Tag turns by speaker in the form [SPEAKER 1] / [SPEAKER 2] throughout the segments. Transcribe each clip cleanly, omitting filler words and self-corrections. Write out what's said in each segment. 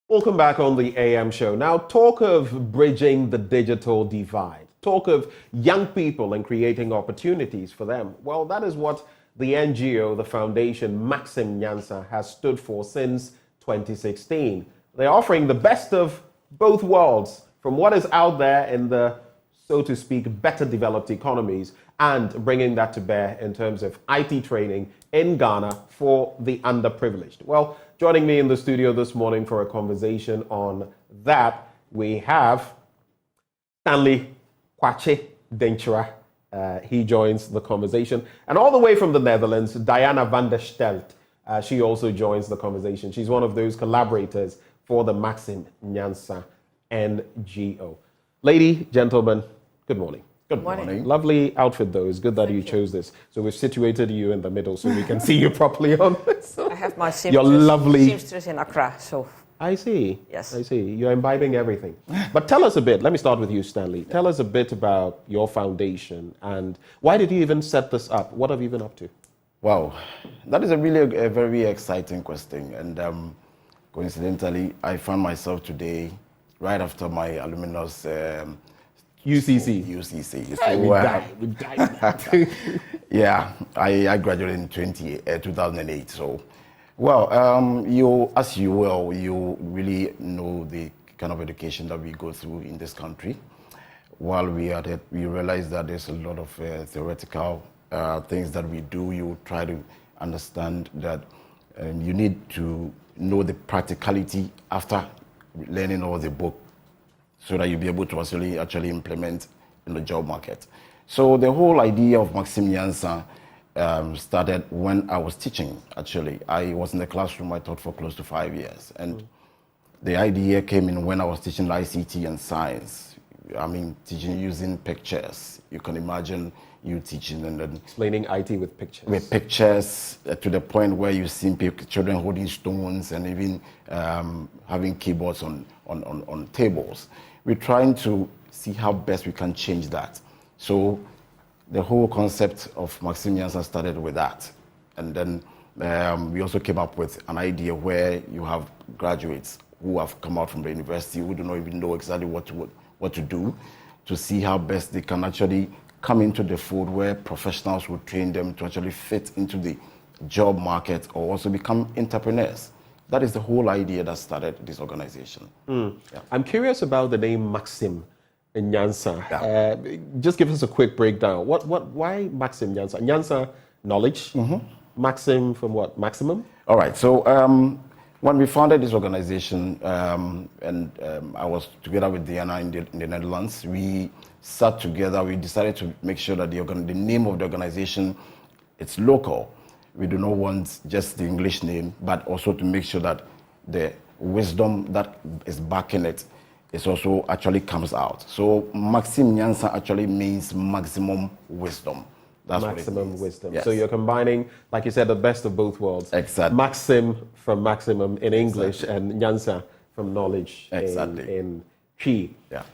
[SPEAKER 1] Welcome back on the AM show. Now, talk of bridging the digital divide. Talk of young people and creating opportunities for them. Well, that is what the NGO, the foundation Maxim Nyansa, has stood for since 2016. They're offering the best of both worlds, from what is out there in the, so to speak, better developed economies, and bringing that to bear in terms of IT training in Ghana for the underprivileged. Well, joining me in the studio this morning for a conversation on that, we have Stanley Kwache Denchera. He joins the conversation. And all the way from the Netherlands, Diana van der Stelt. She also joins the conversation. She's one of those collaborators for the Maxim Nyansa NGO. Lady, gentlemen, good morning.
[SPEAKER 2] Good morning.
[SPEAKER 1] Lovely outfit, though. It's good that you chose this. So we've situated you in the middle so we can see you properly on this.
[SPEAKER 3] I have my
[SPEAKER 1] seamstress
[SPEAKER 3] in Accra, so...
[SPEAKER 1] I see.
[SPEAKER 3] Yes.
[SPEAKER 1] I see. You're imbibing everything. But tell us a bit. Let me start with you, Stanley. Tell us a bit about your foundation and why did you even set this up? What have you been up to?
[SPEAKER 2] Wow, that is a very exciting question. And coincidentally, I found myself today, right after my alumnus...
[SPEAKER 1] UCC.
[SPEAKER 2] We died. Yeah, I graduated in 2008. So, well, as you really know the kind of education that we go through in this country. While we are at it, we realize that there's a lot of theoretical things that we do. You try to understand that you need to know the practicality after learning all the book, so that you'll be able to actually implement in the job market. So the whole idea of Maxim Nyansa started when I was teaching, actually. I was in the classroom, I taught for close to 5 years. And the idea came in when I was teaching ICT and science. I mean, teaching using pictures. You can imagine you teaching and then...
[SPEAKER 1] Explaining IT with pictures.
[SPEAKER 2] With pictures to the point where you see children holding stones and even having keyboards on tables. We're trying to see how best we can change that. So the whole concept of Maxim Nyansa started with that. And then we also came up with an idea where you have graduates who have come out from the university who do not even know exactly what to do, to see how best they can actually come into the fold where professionals will train them to actually fit into the job market or also become entrepreneurs. That is the whole idea that started this organization.
[SPEAKER 1] Yeah. I'm curious about the name Maxim Nyansa.
[SPEAKER 2] Yeah.
[SPEAKER 1] Just give us a quick breakdown. Why Maxim Nyansa? Nyansa, knowledge. Maxim from what? Maximum?
[SPEAKER 2] All right. So when we founded this organization, and I was together with Diana in the Netherlands, we sat together. We decided to make sure that the name of the organization, it's local. We do not want just the English name, but also to make sure that the wisdom that is backing it is also actually comes out. So Maxim Nyansa actually means maximum wisdom. That's
[SPEAKER 1] maximum
[SPEAKER 2] what it means.
[SPEAKER 1] wisdom.
[SPEAKER 2] Yes.
[SPEAKER 1] So you're combining, like you said, the best of both worlds.
[SPEAKER 2] Exactly.
[SPEAKER 1] Maxim from maximum in English,
[SPEAKER 2] Exactly.
[SPEAKER 1] and Nyansa from knowledge in Chi.
[SPEAKER 2] Yeah.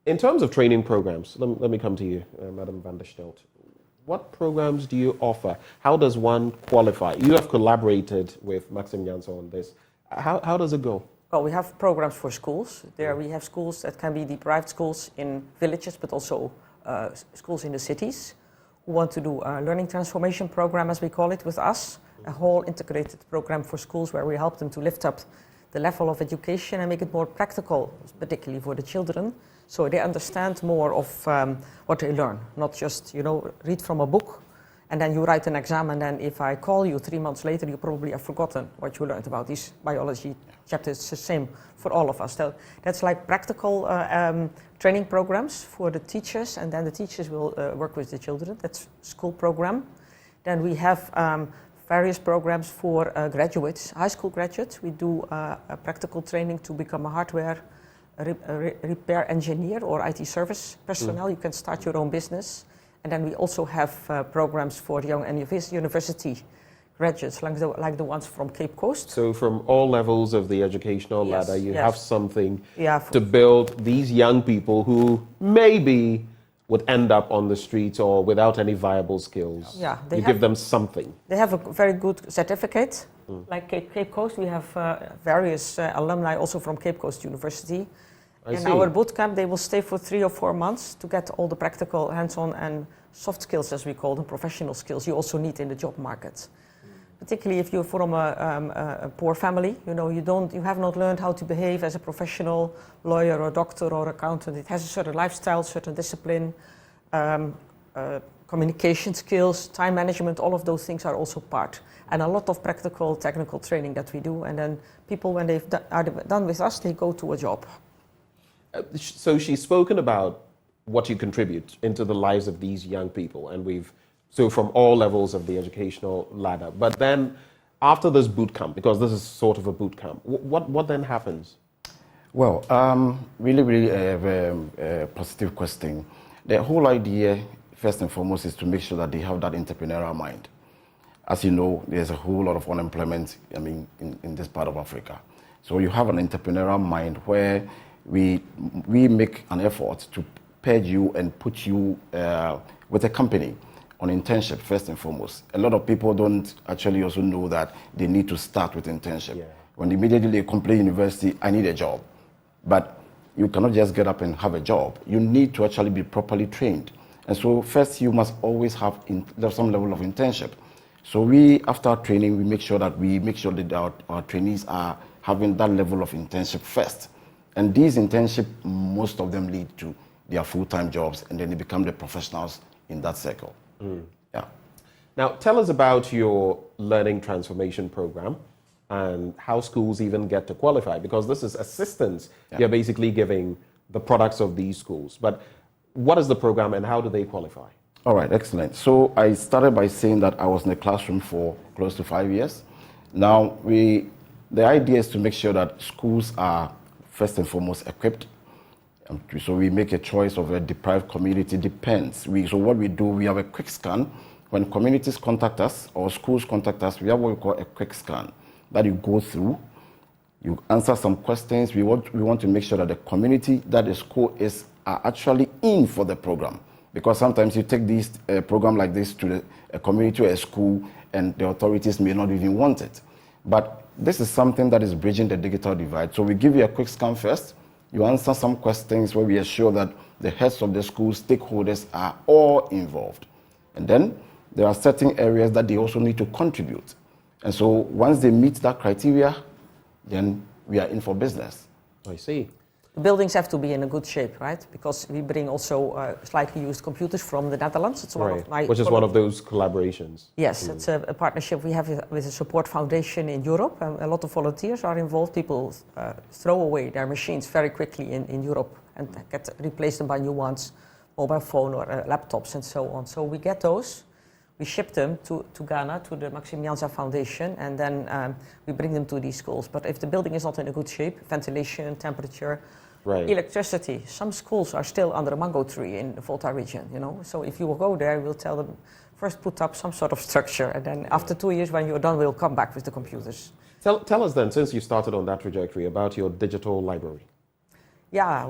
[SPEAKER 1] In terms of training programs, let me come to you, Madam van der Stelt. What programs do you offer? How does one qualify? You have collaborated with Maxim Nyansa on this. How does it go?
[SPEAKER 3] Well, we have programs for schools. There we have schools that can be the private schools in villages, but also schools in the cities who want to do a learning transformation program, as we call it, with us. A whole integrated program for schools where we help them to lift up the level of education and make it more practical, particularly for the children, so they understand more of what they learn, not just, read from a book and then you write an exam, and then if I call you 3 months later, you probably have forgotten what you learned about these biology chapters. It's the same for all of us. So that's like practical training programs for the teachers, and then the teachers will work with the children. That's school program. Then we have various programs for graduates, high school graduates. We do a practical training to become a hardware repair engineer or IT service personnel. You can start your own business. And then we also have programs for young university graduates, like the ones from Cape Coast.
[SPEAKER 1] So from all levels of the educational ladder, you have something
[SPEAKER 3] to
[SPEAKER 1] build these young people who maybe would end up on the streets or without any viable skills.
[SPEAKER 3] Yeah,
[SPEAKER 1] you give them something.
[SPEAKER 3] They have a very good certificate. Like Cape Coast, we have various alumni also from Cape Coast University. In our bootcamp, they will stay for 3 or 4 months to get all the practical, hands-on and soft skills, as we call them, professional skills you also need in the job market. Particularly if you're from a poor family, you have not learned how to behave as a professional lawyer or doctor or accountant. It has a certain lifestyle, certain discipline, communication skills, time management, all of those things are also part. And a lot of practical, technical training that we do. And then people, when they are done with us, they go to a job.
[SPEAKER 1] So she's spoken about what you contribute into the lives of these young people, and so from all levels of the educational ladder. But then after this boot camp, because this is sort of a boot camp, what then happens?
[SPEAKER 2] Well, really a positive question. The whole idea, first and foremost, is to make sure that they have that entrepreneurial mind. As you know, there's a whole lot of unemployment, in this part of Africa. So you have an entrepreneurial mind where we make an effort to pair you and put you with a company on internship, first and foremost. A lot of people don't actually also know that they need to start with internship. Yeah. When immediately they complete university, I need a job. But you cannot just get up and have a job. You need to actually be properly trained. And so first, you must always have some level of internship. So after our training, we make sure that our trainees are having that level of internship first. And these internships, most of them lead to their full-time jobs, and then they become the professionals in that circle. Yeah.
[SPEAKER 1] Now, tell us about your learning transformation program and how schools even get to qualify, because this is assistance you're basically giving the products of these schools. But what is the program and how do they qualify?
[SPEAKER 2] All right, excellent. So I started by saying that I was in the classroom for close to 5 years. Now, the idea is to make sure that schools are first and foremost equipped. So we make a choice of a deprived community, depends. So what we do, we have a quick scan. When communities contact us or schools contact us, we have what we call a quick scan that you go through. You answer some questions. We want to make sure that the community that the school are actually in for the program. Because sometimes you take this program like this to a community or a school and the authorities may not even want it. But this is something that is bridging the digital divide. So we give you a quick scan first. You answer some questions where we assure that the heads of the school, stakeholders are all involved. And then there are certain areas that they also need to contribute. And so once they meet that criteria, then we are in for business.
[SPEAKER 1] I see.
[SPEAKER 3] The buildings have to be in a good shape, right? Because we bring also slightly used computers from the Netherlands. It's one of my
[SPEAKER 1] which is one of those collaborations.
[SPEAKER 3] Yes, it's a partnership we have with a support foundation in Europe. A lot of volunteers are involved. People throw away their machines very quickly in Europe and replace them by new ones, mobile phone or laptops and so on. So we get those. We ship them to Ghana, to the Maxim Nyansa Foundation, and then we bring them to these schools. But if the building is not in a good shape, ventilation, temperature, electricity. Some schools are still under a mango tree in the Volta region, So if you will go there, we'll tell them, first put up some sort of structure, and then after 2 years, when you're done, we'll come back with the computers.
[SPEAKER 1] Tell us then, since you started on that trajectory, about your digital library.
[SPEAKER 3] Yeah,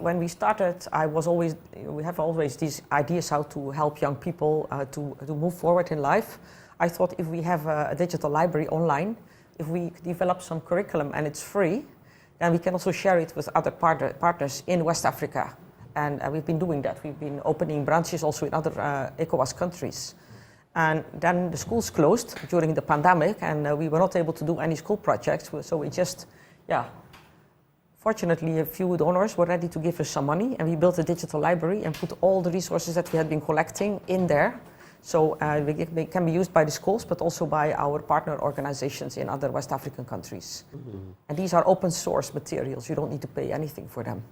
[SPEAKER 3] when we started, we have always these ideas how to help young people to move forward in life. I thought if we have a digital library online, if we develop some curriculum and it's free, then we can also share it with other partners in West Africa. And we've been doing that. We've been opening branches also in other ECOWAS countries. And then the schools closed during the pandemic, and we were not able to do any school projects. So we just, fortunately, a few donors were ready to give us some money, and we built a digital library and put all the resources that we had been collecting in there. So they can be used by the schools, but also by our partner organizations in other West African countries. Mm-hmm. And these are open source materials. You don't need to pay anything for them.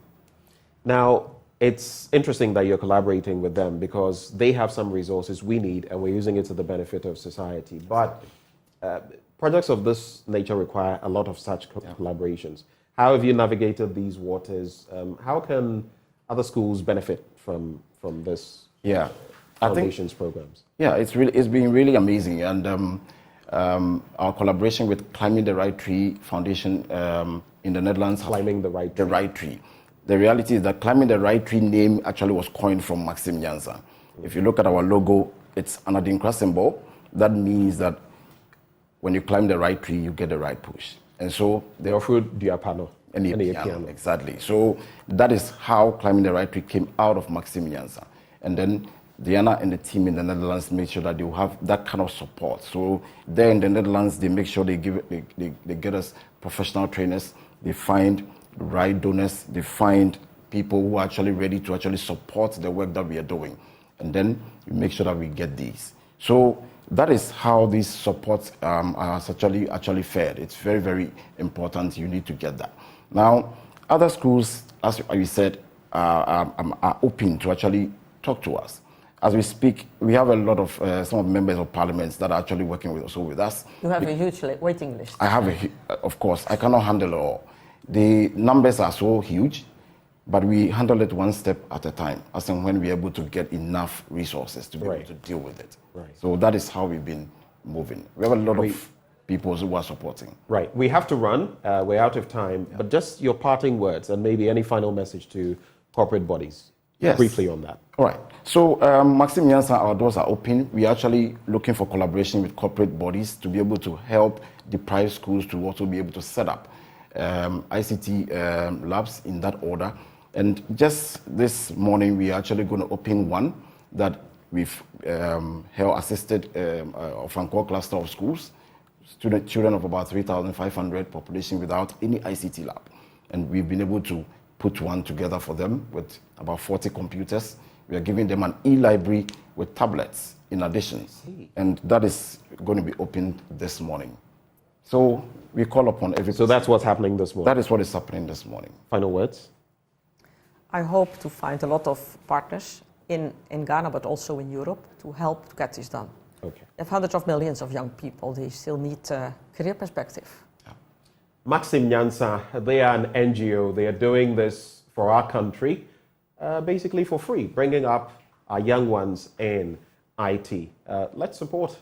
[SPEAKER 1] Now, it's interesting that you're collaborating with them because they have some resources we need, and we're using it to the benefit of society. But projects of this nature require a lot of such collaborations. How have you navigated these waters? How can other schools benefit from this?
[SPEAKER 2] Yeah.
[SPEAKER 1] Foundations programs.
[SPEAKER 2] Yeah, it's been really amazing, and our collaboration with Climbing the Right Tree Foundation in the Netherlands.
[SPEAKER 1] Climbing the Right Tree.
[SPEAKER 2] the reality is that Climbing the Right Tree name actually was coined from Maxim Nyansa. If you look at our logo, it's an Adinkra symbol. That means that when you climb the right tree, you get the right push. And so
[SPEAKER 1] they offer Diapano.
[SPEAKER 2] Piano. Exactly. So that is how Climbing the Right Tree came out of Maxim Nyansa. And then Diana and the team in the Netherlands made sure that they will have that kind of support. So there in the Netherlands, they make sure they get us professional trainers. They find right donors. They find people who are actually ready to actually support the work that we are doing. And then we make sure that we get these. So that is how these supports are actually fared. It's very, very important. You need to get that. Now, other schools, as you said, are open to actually talk to us. As we speak, we have a lot of some of the members of parliaments that are actually working with us.
[SPEAKER 3] You have a huge waiting list.
[SPEAKER 2] I have of course, I cannot handle it all. The numbers are so huge, but we handle it one step at a time, as and when we're able to get enough resources to be able to deal with it.
[SPEAKER 1] Right.
[SPEAKER 2] So that is how we've been moving. We have a lot of people who are supporting.
[SPEAKER 1] Right. We have to run. We're out of time. Yeah. But just your parting words and maybe any final message to corporate bodies.
[SPEAKER 2] Yes.
[SPEAKER 1] Briefly on that.
[SPEAKER 2] All right. So Maxim Nyansa, our doors are open. We're actually looking for collaboration with corporate bodies to be able to help deprived schools to also be able to set up ICT labs in that order. And just this morning, we're actually going to open one that we've held assisted Francois cluster of schools, children of about 3,500 population without any ICT lab. And we've been able to put one together for them with about 40 computers. We are giving them an e-library with tablets in addition. And that is going to be opened this morning. So we call upon every...
[SPEAKER 1] So that's what's happening this morning?
[SPEAKER 2] That is what is happening this morning.
[SPEAKER 1] Final words?
[SPEAKER 3] I hope to find a lot of partners in Ghana, but also in Europe, to help to get this done.
[SPEAKER 1] Okay.
[SPEAKER 3] There are hundreds of millions of young people. They still need career perspective.
[SPEAKER 1] Yeah. Maxim Nyansa, they are an NGO. They are doing this for our country, basically for free, bringing up our young ones in IT. Let's support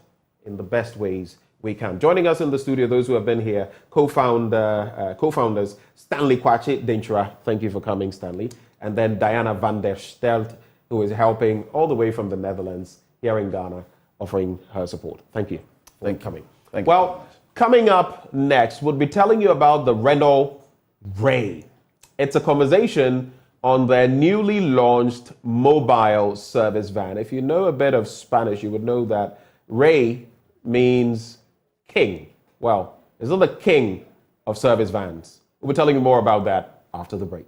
[SPEAKER 1] in the best ways we can. Joining us in the studio, those who have been here, co-founders Stanley Kwache Denchura. Thank you for coming, Stanley. And then Diana van der Stelt, who is helping all the way from the Netherlands here in Ghana, offering her support. Thank you for coming.
[SPEAKER 2] Thank you.
[SPEAKER 1] Well, coming up next, we'll be telling you about the Renault Ray. It's a conversation on their newly launched mobile service van. If you know a bit of Spanish, you would know that Ray means king. Well, it's not the king of service vans. We'll be telling you more about that after the break.